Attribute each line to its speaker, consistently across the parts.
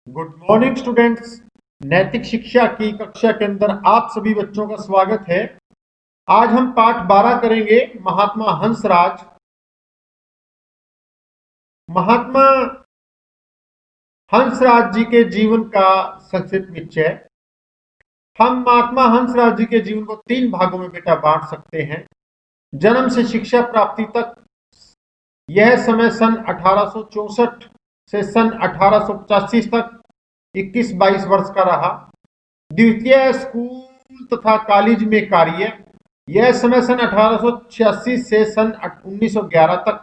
Speaker 1: Good morning students. नैतिक शिक्षा की कक्षा के अंदर आप सभी बच्चों का स्वागत है। आज हम पाठ 12 करेंगे। महात्मा हंसराज जी के जीवन का संक्षिप्त निश्चय। हम महात्मा हंसराज जी के जीवन को 3 भागों में बेटा बांट सकते हैं। जन्म से शिक्षा प्राप्ति तक यह समय सन 1864 से सन 1885 तक 21-22 वर्ष का रहा। द्वितीय स्कूल तथा कॉलेज में कार्य, यह समय सन 1886 से सन 1911 तक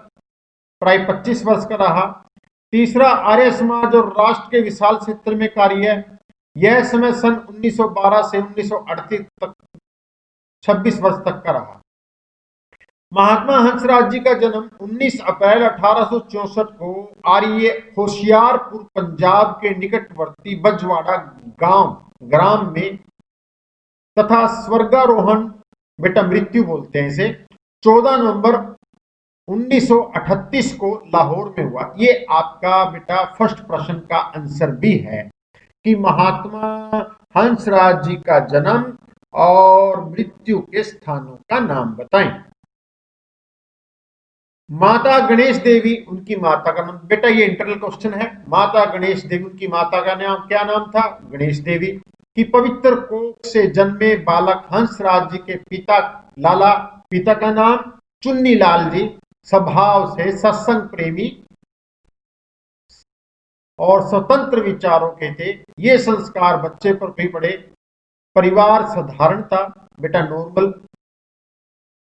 Speaker 1: प्राय 25 वर्ष का रहा। तीसरा आर्य समाज और राष्ट्र के विशाल क्षेत्र में कार्य, यह समय सन 1912 से 1938 तक 26 वर्ष तक का रहा। महात्मा हंसराज जी का जन्म 19 अप्रैल 1864 को आर्य होशियारपुर पंजाब के निकटवर्ती बजवाड़ा ग्राम में तथा स्वर्गारोहण बेटा मृत्यु बोलते हैं इसे 14 नवंबर 1938 को लाहौर में हुआ। ये आपका बेटा फर्स्ट प्रश्न का आंसर भी है कि महात्मा हंसराज जी का जन्म और मृत्यु के स्थानों का नाम बताएं। माता गणेश देवी, उनकी माता का नाम बेटा, ये इंटरनल क्वेश्चन है। माता गणेश देवी, उनकी माता का नाम क्या नाम था? गणेश देवी। कि पवित्र कोख से जन्मे बालक हंसराज जी के पिता का नाम चुन्नीलाल जी, स्वभाव से सत्संग प्रेमी और स्वतंत्र विचारों के थे। ये संस्कार बच्चे पर भी पड़े। परिवार साधारण था बेटा, नॉर्मल।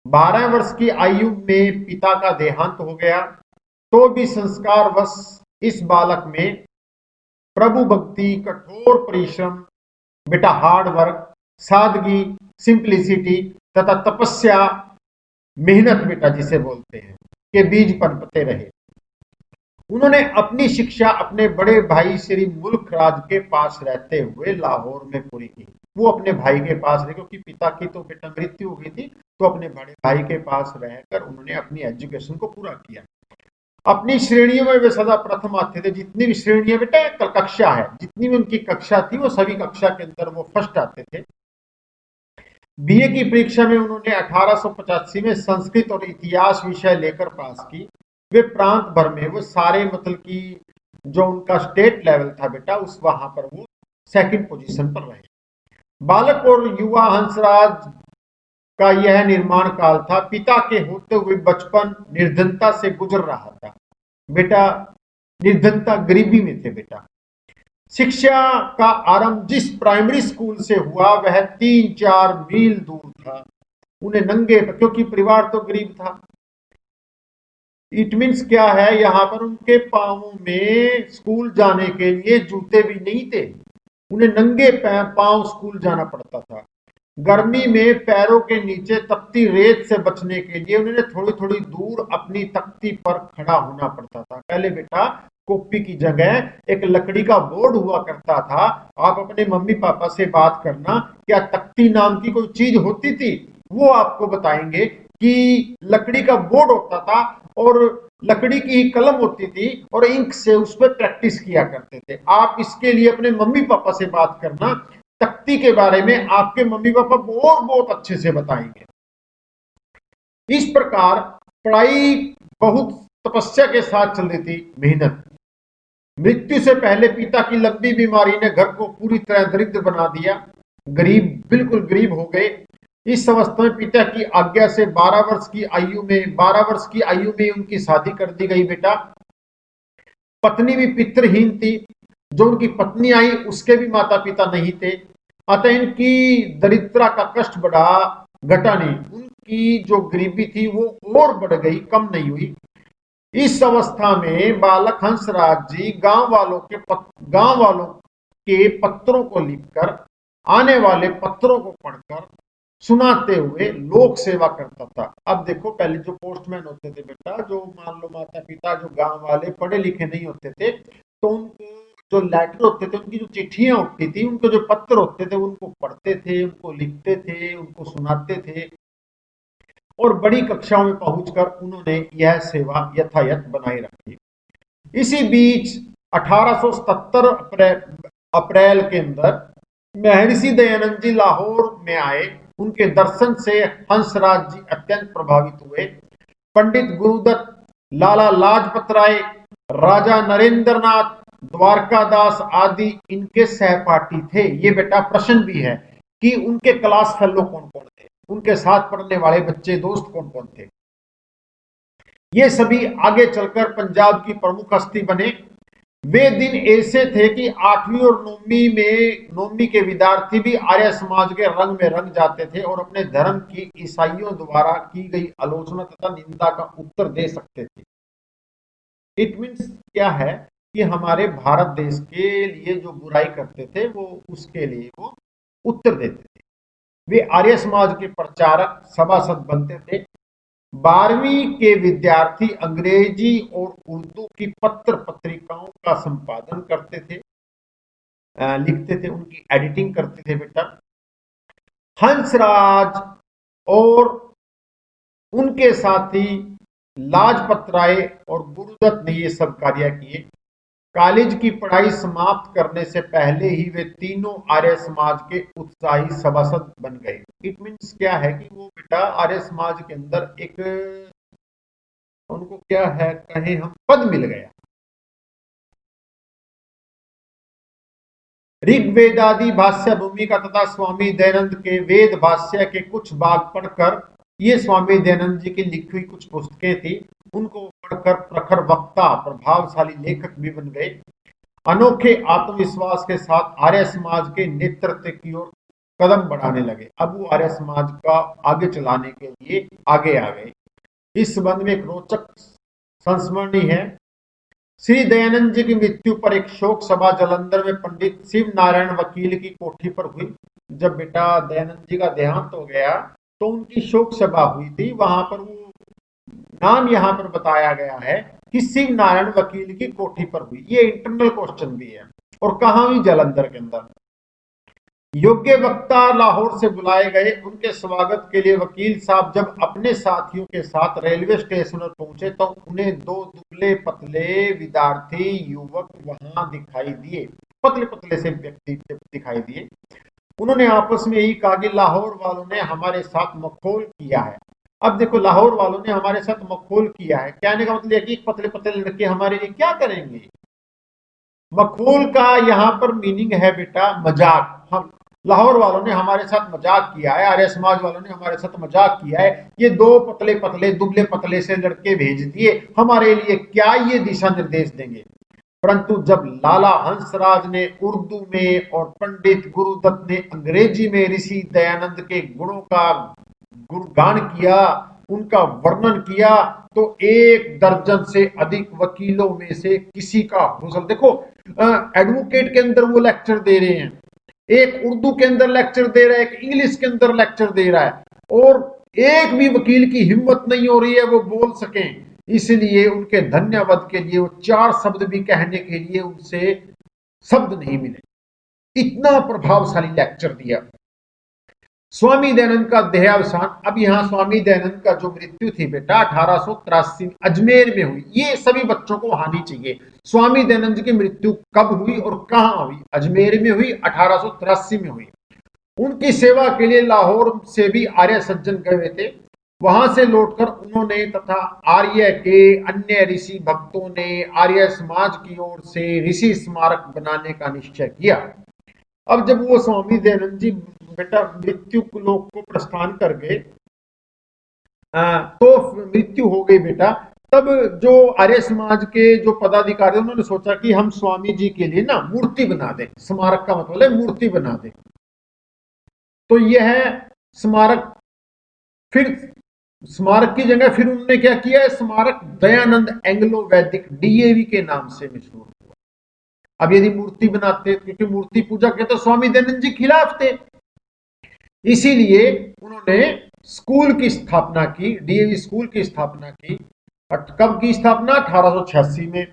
Speaker 1: 12 वर्ष की आयु में पिता का देहांत हो गया, तो भी संस्कारवश इस बालक में प्रभु भक्ति, कठोर परिश्रम बेटा, हार्ड वर्क, सादगी, सिंप्लिसिटी तथा तपस्या, मेहनत बेटा जिसे बोलते हैं, के बीज पनपते रहे। उन्होंने अपनी शिक्षा अपने बड़े भाई श्री मुल्क राज के पास रहते हुए लाहौर में पूरी की। वो अपने भाई के पास रहे क्योंकि पिता की तो बेटा मृत्यु हो गई थी, तो अपने बड़े भाई के पास रहकर उन्होंने अपनी एजुकेशन को पूरा किया। अपनी श्रेणियों में वे सदा प्रथम आते थे। जितनी भी श्रेणियां बेटा कक्षा है, जितनी भी उनकी कक्षा थी वो सभी कक्षा के अंदर वो फर्स्ट आते थे। बीए की परीक्षा में उन्होंने 1885 में संस्कृत और इतिहास विषय लेकर पास की। वे प्रांत भर में वो सारे मतलब कि जो उनका स्टेट लेवल था बेटा, उस वहां पर वो सेकंड पोजीशन पर रहे। बालक और युवा हंसराज का यह निर्माण काल था। पिता के होते हुए बचपन निर्धनता से गुजर रहा था बेटा, निर्धनता, गरीबी में थे बेटा। शिक्षा का आरंभ जिस प्राइमरी स्कूल से हुआ वह 3-4 मील दूर था। उन्हें नंगे, क्योंकि परिवार तो गरीब था। इट मीन्स क्या है, यहां पर उनके पांवों में स्कूल जाने के लिए जूते भी नहीं थे। उन्हें नंगे पांव स्कूल जाना पड़ता था। गर्मी में पैरों के नीचे तपती रेत से बचने के लिए उन्हें थोड़ी थोड़ी दूर अपनी तख्ती पर खड़ा होना पड़ता था। पहले बेटा कॉपी की जगह एक लकड़ी का बोर्ड हुआ करता था। आप अपने मम्मी पापा से बात करना, क्या तख्ती नाम की कोई चीज होती थी? वो आपको बताएंगे कि लकड़ी का बोर्ड होता था और लकड़ी की ही कलम होती थी और इंक से उस पर प्रैक्टिस किया करते थे। आप इसके लिए अपने मम्मी पापा से बात करना, तख्ती के बारे में आपके मम्मी पापा बहुत बहुत अच्छे से बताएंगे। इस प्रकार पढ़ाई बहुत तपस्या के साथ चल रही थी, मेहनत। मृत्यु से पहले पिता की लंबी बीमारी ने घर को पूरी तरह दरिद्र बना दिया। गरीब, बिल्कुल गरीब हो गए। इस अवस्था में पिता की आज्ञा से 12 वर्ष की आयु में उनकी शादी कर दी गई बेटा। पत्नी भी पितृहीन थी। जो उनकी पत्नी आई उसके भी माता पिता नहीं थे, अतः इनकी दरिद्रता का कष्ट घटा नहीं। उनकी जो गरीबी थी वो और बढ़ गई, कम नहीं हुई। इस अवस्था में बालक हंसराज जी गांव वालों के पत्रों को लिखकर, आने वाले पत्रों को पढ़कर सुनाते हुए लोक सेवा करता था। अब देखो, पहले जो पोस्टमैन होते थे बेटा, जो मान लो माता पिता जो गांव वाले पढ़े लिखे नहीं होते थे, तो उनको जो लेटर होते थे, उनकी जो चिट्ठियां होती थी, उनके जो पत्र होते थे, उनको पढ़ते थे, उनको लिखते थे, उनको सुनाते थे और बड़ी कक्षाओं में पहुंचकर उन्होंने यह सेवा यथायथ बनाए रखी। इसी बीच 1877 अप्रैल के अंदर महर्षि दयानंद जी लाहौर में आए। उनके दर्शन से हंसराज जी अत्यंत प्रभावित हुए। पंडित गुरुदत्त, लाला लाजपत राय, राजा नरेंद्र नाथ, द्वारकादास आदि इनके सहपाठी थे। ये बेटा प्रश्न भी है कि उनके क्लास फेलो कौन कौन थे, उनके साथ पढ़ने वाले बच्चे दोस्त कौन कौन थे। ये सभी आगे चलकर पंजाब की प्रमुख हस्ती बने। वे दिन ऐसे थे कि 8वीं और 9वीं के विद्यार्थी भी आर्य समाज के रंग में रंग जाते थे और अपने धर्म की ईसाइयों द्वारा की गई आलोचना तथा निंदा का उत्तर दे सकते थे। इट मीन्स क्या है कि हमारे भारत देश के लिए जो बुराई करते थे वो उसके लिए वो उत्तर देते थे। वे आर्य समाज के प्रचारक सभासद बनते थे। 12वीं के विद्यार्थी अंग्रेजी और उर्दू की पत्र पत्रिकाओं का संपादन करते थे, लिखते थे, उनकी एडिटिंग करते थे बेटा। हंसराज और उनके साथी लाजपत राय और गुरुदत्त ने ये सब कार्य किए। कॉलेज की पढ़ाई समाप्त करने से पहले ही वे तीनों आर्य समाज के उत्साही सभासद बन गए। इट मीन्स क्या है कि वो बेटा आर्य समाज के अंदर एक उनको क्या है कहें हम पद मिल गया। ऋग्वेदादि भाष्य भूमिका तथा स्वामी दयानंद के वेद भाष्य के कुछ भाग पढ़कर, ये स्वामी दयानंद जी की लिखी हुई कुछ पुस्तकें थी, उनको पढ़कर प्रखर वक्ता प्रभावशाली लेखक भी बन गए। अनोखे आत्मविश्वास के साथ आर्य समाज के नेतृत्व की ओर कदम बढ़ाने लगे। अब वो आर्य समाज का आगे चलाने के लिए आगे आ गए। इस संबंध में एक रोचक संस्मरणीय है। श्री दयानंद जी की मृत्यु पर एक शोक सभा जालंधर में पंडित शिव नारायण वकील की कोठी पर हुई। जब बेटा दयानंद जी का देहांत हो गया तो उनकी शोक सभा हुई थी। वहां पर वो नाम यहाँ पर बताया गया है कि शिव नारायण वकील की कोठी पर हुई। ये इंटरनल क्वेश्चन भी है। और कहाँ हुई? जालंधर के अंदर। योग्य वक्ता लाहौर से बुलाए गए। उनके स्वागत के लिए वकील साहब जब अपने साथियों के साथ रेलवे स्टेशन पर पहुंचे तो उन्हें दो दुबले पतले विद्यार्थी युवक वहां दिखाई दिए। पतले पतले से व्यक्ति दिखाई दिए। उन्होंने आपस में यही कहा कि लाहौर वालों ने हमारे साथ मखौल किया है। अब देखो, लाहौर वालों ने हमारे साथ मखौल किया है, कहने का मतलब है कि पतले पतले लड़के हमारे लिए क्या करेंगे। मखौल का यहाँ पर मीनिंग है बेटा मजाक। हम लाहौर वालों ने हमारे साथ मजाक किया है, आर्य समाज वालों ने हमारे साथ मजाक किया है। ये दो पतले पतले दुबले पतले से लड़के भेज दिए, हमारे लिए क्या ये दिशा निर्देश देंगे। परंतु जब लाला हंसराज ने उर्दू में और पंडित गुरुदत्त ने अंग्रेजी में ऋषि दयानंद के गुणों का गुणगान किया, उनका वर्णन किया, तो 1 दर्जन से अधिक वकीलों में से किसी का हौसला देखो। एडवोकेट के अंदर वो लेक्चर दे रहे हैं, एक उर्दू के अंदर लेक्चर दे रहा है, एक इंग्लिश के अंदर लेक्चर दे रहा है, और एक भी वकील की हिम्मत नहीं हो रही है वो बोल सकें। इसलिए उनके धन्यवाद के लिए वो 4 शब्द भी कहने के लिए उनसे शब्द नहीं मिले। इतना प्रभावशाली लेक्चर दिया। स्वामी दयानंद का देहावसान। अब यहाँ स्वामी दयानंद का जो मृत्यु थी बेटा 1883 अजमेर में हुई। ये सभी बच्चों को आनी चाहिए। स्वामी दयानंद की मृत्यु कब हुई और कहाँ हुई? अजमेर में हुई, 1883 में हुई। उनकी सेवा के लिए लाहौर से भी आर्य सज्जन गए हुए थे। वहां से लौटकर उन्होंने तथा आर्य के अन्य ऋषि भक्तों ने आर्य समाज की ओर से ऋषि स्मारक बनाने का निश्चय किया। अब जब वो स्वामी दयानंद जी बेटा मृत्यु लोक को प्रस्थान कर गए, तो मृत्यु हो गई बेटा, तब जो आर्य समाज के जो पदाधिकारी उन्होंने सोचा कि हम स्वामी जी के लिए ना मूर्ति बना दें। स्मारक का मतलब है मूर्ति बना दें। तो यह स्मारक, फिर स्मारक की जगह फिर उन्होंने क्या किया? स्मारक दयानंद एंग्लो वैदिक डीएवी के नाम से मशहूर हुआ। अब यदि मूर्ति बनाते, क्योंकि मूर्ति पूजा के तो स्वामी दयानंद जी खिलाफ थे, इसीलिए उन्होंने स्कूल की स्थापना की, डीएवी स्कूल की स्थापना की। कब की स्थापना? 1886 में।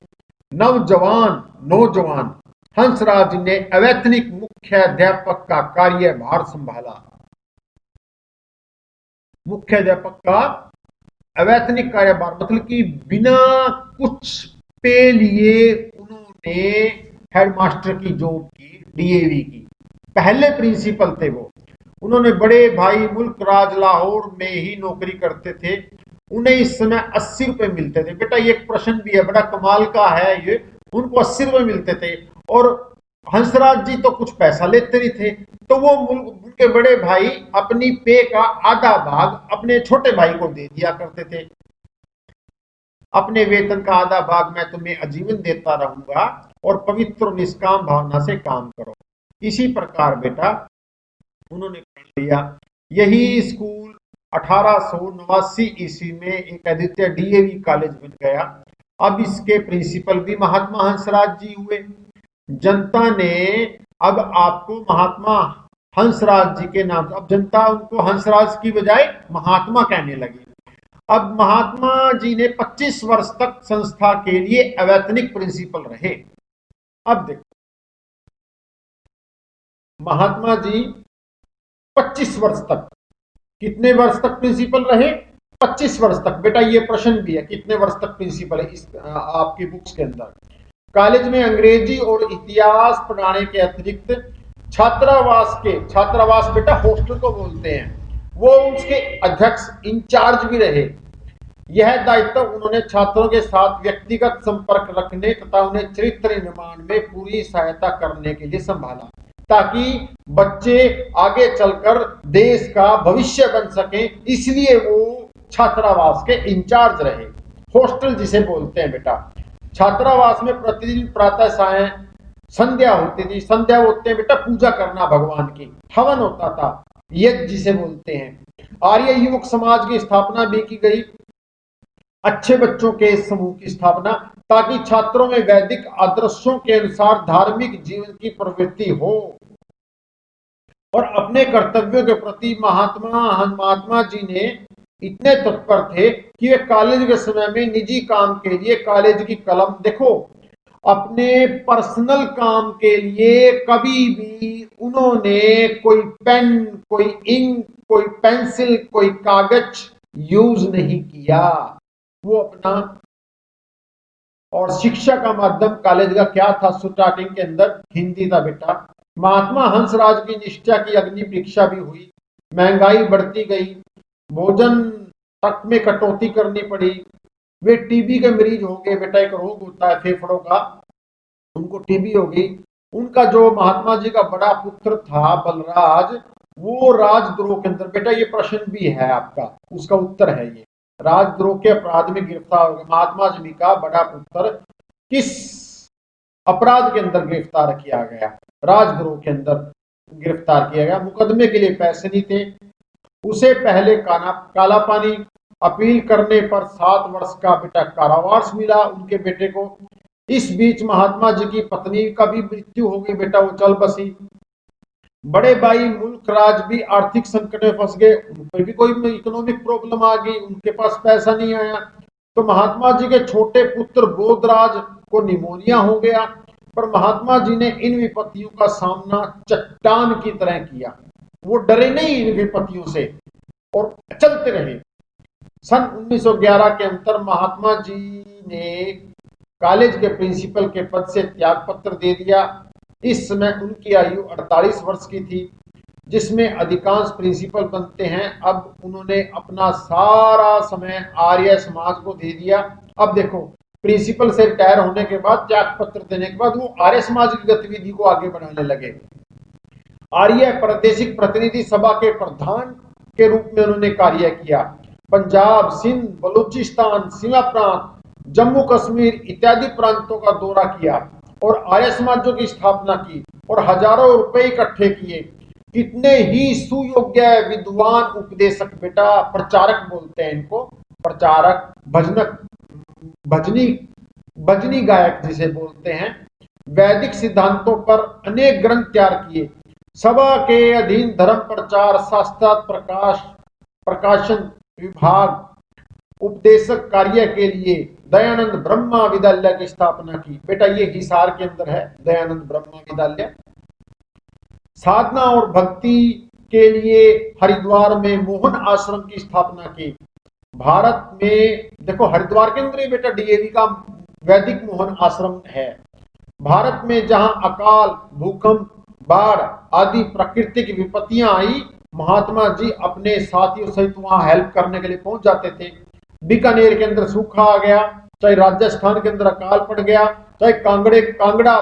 Speaker 1: नौजवान हंसराज ने अवैतनिक मुख्याध्यापक का कार्यभार संभाला। मुख्याध्यापक का अवैतनिक कार्यभार मतलब कि बिना कुछ पे लिए उन्होंने हेडमास्टर की जॉब की, डीएवी की, पहले प्रिंसिपल थे वो। उन्होंने बड़े भाई मुल्क राज लाहौर में ही नौकरी करते थे। उन्हें इस समय 80 रुपए मिलते थे। बेटा ये एक प्रश्न भी है, बड़ा कमाल का है ये। उनको 80 रुपए मिलते थे और हंसराज जी तो कुछ पैसा लेते नहीं थे। तो वो उनके बड़े भाई अपनी पे का आधा भाग अपने छोटे भाई को दे दिया करते थे। अपने वेतन का आधा भाग मैं तुम्हें आजीवन देता रहूंगा और पवित्र और निष्काम भावना से काम करो। इसी प्रकार बेटा उन्होंने पढ़ लिया। यही स्कूल 1889 ईस्वी में एक अद्वितीय डीएवी कॉलेज बन गया। अब इसके प्रिंसिपल भी महात्मा हंसराज जी हुए। जनता ने अब आपको महात्मा हंसराज जी के नाम, अब जनता उनको हंसराज की बजाय महात्मा कहने लगी। अब महात्मा जी ने 25 वर्ष तक संस्था के लिए अवैतनिक प्रिंसिपल रहे। अब देखो महात्मा जी 25 वर्ष तक, कितने वर्ष तक प्रिंसिपल रहे? 25 वर्ष तक। बेटा ये प्रश्न भी है, कितने वर्ष तक प्रिंसिपल है इस आपकी बुक्स के अंदर। कॉलेज में अंग्रेजी और इतिहास पढ़ाने के अतिरिक्त छात्रावास बेटा हॉस्टल को बोलते हैं, वो उसके अध्यक्ष इंचार्ज भी रहे। यह दायित्व उन्होंने छात्रों के साथ व्यक्तिगत संपर्क रखने तथा उन्हें चरित्र निर्माण में पूरी सहायता करने के लिए संभाला, ताकि बच्चे आगे चलकर देश का भविष्य बन सके। इसलिए वो छात्रावास के इंचार्ज रहे, हॉस्टल जिसे बोलते हैं बेटा। छात्रावास में प्रतिदिन प्रातः सायं संध्या होती थी। संध्या होते हैं बेटा पूजा करना भगवान की, हवन होता था, यज्ञ जिसे बोलते हैं। आर्य युवक समाज की स्थापना भी की गई, अच्छे बच्चों के समूह की स्थापना, ताकि छात्रों में वैदिक आदर्शों के अनुसार धार्मिक जीवन की प्रवृत्ति हो। और अपने कर्तव्यों के प्रति महात्मा जी ने इतने तत्पर थे कि वे कॉलेज के समय में निजी काम के लिए कॉलेज की कलम, देखो अपने पर्सनल काम के लिए कभी भी उन्होंने कोई पेन, कोई इंक, कोई पेंसिल, कोई कागज यूज नहीं किया। वो अपना, और शिक्षा का माध्यम कॉलेज का क्या था? स्टार्टिंग के अंदर हिंदी था बेटा। महात्मा हंसराज की निष्ठा की अग्नि परीक्षा भी हुई। महंगाई बढ़ती गई, भोजन तक में कटौती करनी पड़ी। वे टीबी के मरीज हो गए बेटा, एक रोग होता है फेफड़ों का, उनको टीबी हो गई। उनका जो महात्मा जी का बड़ा पुत्र था बलराज, वो राजद्रोह के अंदर, बेटा ये प्रश्न भी है आपका, उसका उत्तर है ये, राजद्रोह के अपराध में गिरफ्तार हो गए। महात्मा जी का बड़ा पुत्र किस अपराध के अंदर गिरफ्तार किया गया? राजद्रोह के अंदर गिरफ्तार किया गया। मुकदमे के लिए पैसे नहीं थे। उसे पहले काला पानी, अपील करने पर 7 वर्ष का बेटा कारावास मिला उनके बेटे को। इस बीच महात्मा जी की पत्नी का भी मृत्यु हो गई बेटा, वो चल बसी। बड़े भाई मुल्क राज भी आर्थिक संकट में फंस गए, उन पर भी कोई इकोनॉमिक प्रॉब्लम आ गई, उनके पास पैसा नहीं आया। तो महात्मा जी के छोटे पुत्र बोधराज को निमोनिया हो गया। पर महात्मा जी ने इन विपत्तियों का सामना चट्टान की तरह किया। वो डरे नहीं इन विपत्तियों से और चलते रहे। सन 1911 के अंतर महात्मा जी ने कॉलेज के प्रिंसिपल के पद से त्याग पत्र दे दिया। इस समय उनकी आयु 48 वर्ष की थी, जिसमें अधिकांश प्रिंसिपल बनते हैं। अब उन्होंने अपना सारा समय आर्य समाज को दे दिया। अब देखो प्रिंसिपल से रिटायर होने के बाद, त्याग पत्र देने के बाद, वो आर्य समाज की गतिविधि को आगे बढ़ाने लगे। आर्य प्रादेशिक प्रतिनिधि सभा के प्रधान के रूप में उन्होंने कार्य किया। पंजाब, सिंध, बलूचिस्तान, सीमा प्रांत, जम्मू कश्मीर इत्यादि प्रांतों का दौरा किया और आर्य समाजों की स्थापना की और हजारों रुपए इकट्ठे किए। कितने ही सुयोग्य विद्वान उपदेशक बेटा, प्रचारक बोलते हैं इनको, प्रचारक, भजनक, भजनी गायक जिसे बोलते हैं, वैदिक सिद्धांतों पर अनेक ग्रंथ तैयार किए। सभा के अधीन धर्म प्रचार, शास्त्रार्थ प्रकाशन विभाग, उपदेशक कार्य के लिए दयानंद ब्रह्मा विद्यालय की स्थापना की। बेटा ये हिसार के अंदर है दयानंद ब्रह्मा विद्यालय। साधना और भक्ति के लिए हरिद्वार में मोहन आश्रम की स्थापना की। भारत में देखो हरिद्वार के अंदर बेटा डीएवी का वैदिक मोहन आश्रम है। भारत में जहां अकाल, भूकंप, बाढ़ आदि प्राकृतिक विपत्तियां आई, महात्मा जी अपने साथियों सहित वहां हेल्प करने के लिए पहुंच जाते थे। बीकानेर के अंदर सूखा आ गया, चाहे राजस्थान के अंदर अकाल पड़ गया, चाहे कांगड़ा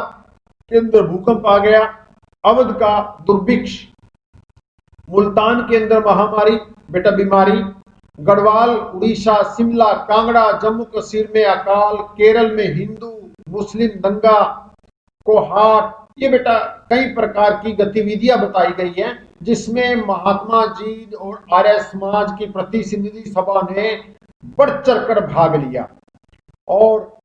Speaker 1: के अंदर भूकंप आ गया, अवध का दुर्भिक्ष, मुल्तान के अंदर महामारी बेटा बीमारी, गढ़वाल, उड़ीसा, शिमला, कांगड़ा, जम्मू कश्मीर में अकाल, केरल में हिंदू मुस्लिम दंगा, कोहाट, ये बेटा कई प्रकार की गतिविधियां बताई गई हैं जिसमें महात्मा जी और आर्य समाज की प्रतिनिधि सभा ने बढ़ चढ़कर भाग लिया और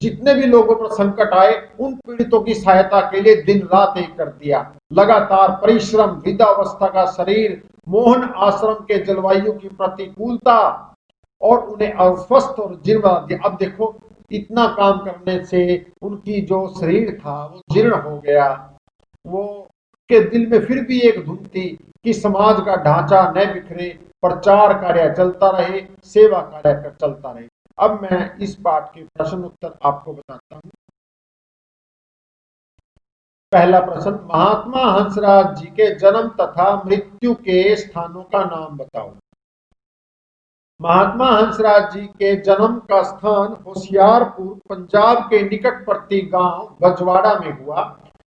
Speaker 1: जितने भी लोगों पर संकट आए उन पीड़ितों की सहायता के लिए दिन रात एक कर दिया। लगातार परिश्रम, वृद्धावस्था का शरीर, मोहन आश्रम के जलवायु की प्रतिकूलता और उन्हें अस्वस्थ और जीर्ण बना दिया। अब देखो इतना काम करने से उनकी जो शरीर था वो जीर्ण हो गया। वो के दिल में फिर भी एक धुन थी कि समाज का ढांचा न बिखरे, प्रचार कार्य चलता रहे, सेवा कार्य चलता रहे। अब मैं इस पाठ के प्रश्न उत्तर आपको बताता हूं। पहला प्रश्न, महात्मा हंसराज जी के जन्म तथा मृत्यु के स्थानों का नाम बताओ। महात्मा हंसराज जी के जन्म का स्थान होशियारपुर पंजाब के निकटवर्ती गांव बजवाड़ा में हुआ।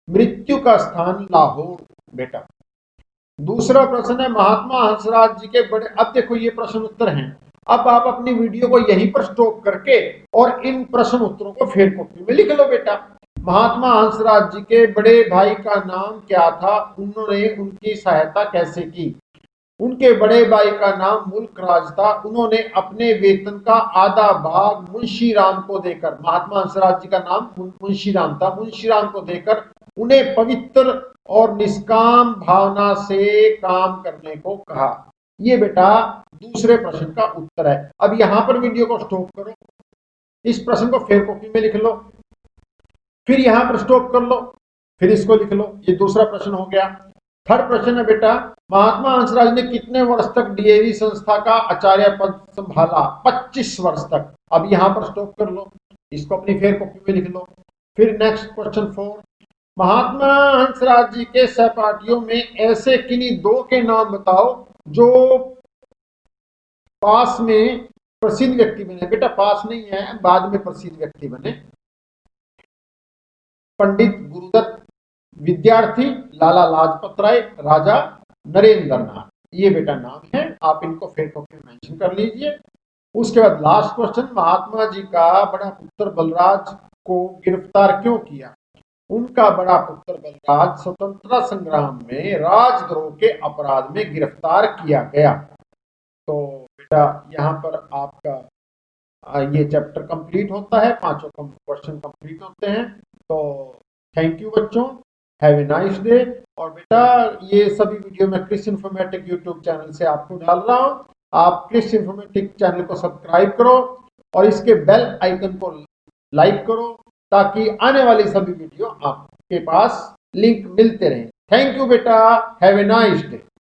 Speaker 1: मृत्यु का स्थान लाहौर बेटा। दूसरा प्रश्न है, महात्मा हंसराज जी के बड़े, अब देखो ये प्रश्न उत्तर हैं। अब आप अपनी वीडियो को यहीं पर स्टॉप करके और इन प्रश्न उत्तरों को फेर कॉपी में लिख लो बेटा। महात्मा हंसराज जी के बड़े भाई का नाम क्या था, उन्होंने उनकी सहायता कैसे की। उनके बड़े भाई का नाम मुल्क राज था। उन्होंने अपने वेतन का आधा भाग मुंशी राम को देकर, महात्मा हंसराज जी का नाम मुंशी राम था, मुंशी राम को देकर उन्हें पवित्र और निष्काम भावना से काम करने को कहा। ये बेटा दूसरे प्रश्न का उत्तर है। अब यहां पर वीडियो को स्टॉप करो, इस प्रश्न को फेर कॉपी में लिख लो, फिर यहां पर स्टॉप कर लो, फिर इसको लिख लो। ये दूसरा प्रश्न हो गया। थर्ड प्रश्न है बेटा, महात्मा हंसराज ने कितने वर्ष तक डीएवी संस्था का आचार्य पद संभाला। 25 वर्ष तक। अब यहां पर स्टॉप कर लो, इसको अपनी फेर कॉपी में लिख लो। फिर नेक्स्ट क्वेश्चन 4, महात्मा हंसराज जी के सहपाठियों में ऐसे किन्हीं दो के नाम बताओ जो पास में प्रसिद्ध व्यक्ति बने। बेटा पास नहीं है, बाद में प्रसिद्ध व्यक्ति बने। पंडित गुरुदत्त, विद्यार्थी लाला लाजपत राय, राजा नरेंद्र नाथ। ये बेटा नाम है, आप इनको फेर कॉपी में मेंशन कर लीजिए। उसके बाद लास्ट क्वेश्चन, महात्मा जी का बड़ा पुत्र बलराज को गिरफ्तार क्यों किया। उनका बड़ा पुत्र बलराज स्वतंत्रता संग्राम में राजद्रोह के अपराध में गिरफ्तार किया गया। तो बेटा यहाँ पर आपका ये चैप्टर कंप्लीट होता है, पांचों क्वेश्चन कंप्लीट होते हैं। तो थैंक यू बच्चों, हैव ए नाइस डे। और बेटा ये सभी वीडियो मैं क्रिस इन्फॉर्मेटिक यूट्यूब चैनल से आपको डाल रहा हूँ। आप क्रिस इन्फॉर्मेटिक चैनल को सब्सक्राइब करो और इसके बेल आइकन को लाइक करो ताकि आने वाली सभी वीडियो आपके पास लिंक मिलते रहे। थैंक यू बेटा, हैव ए नाइस डे।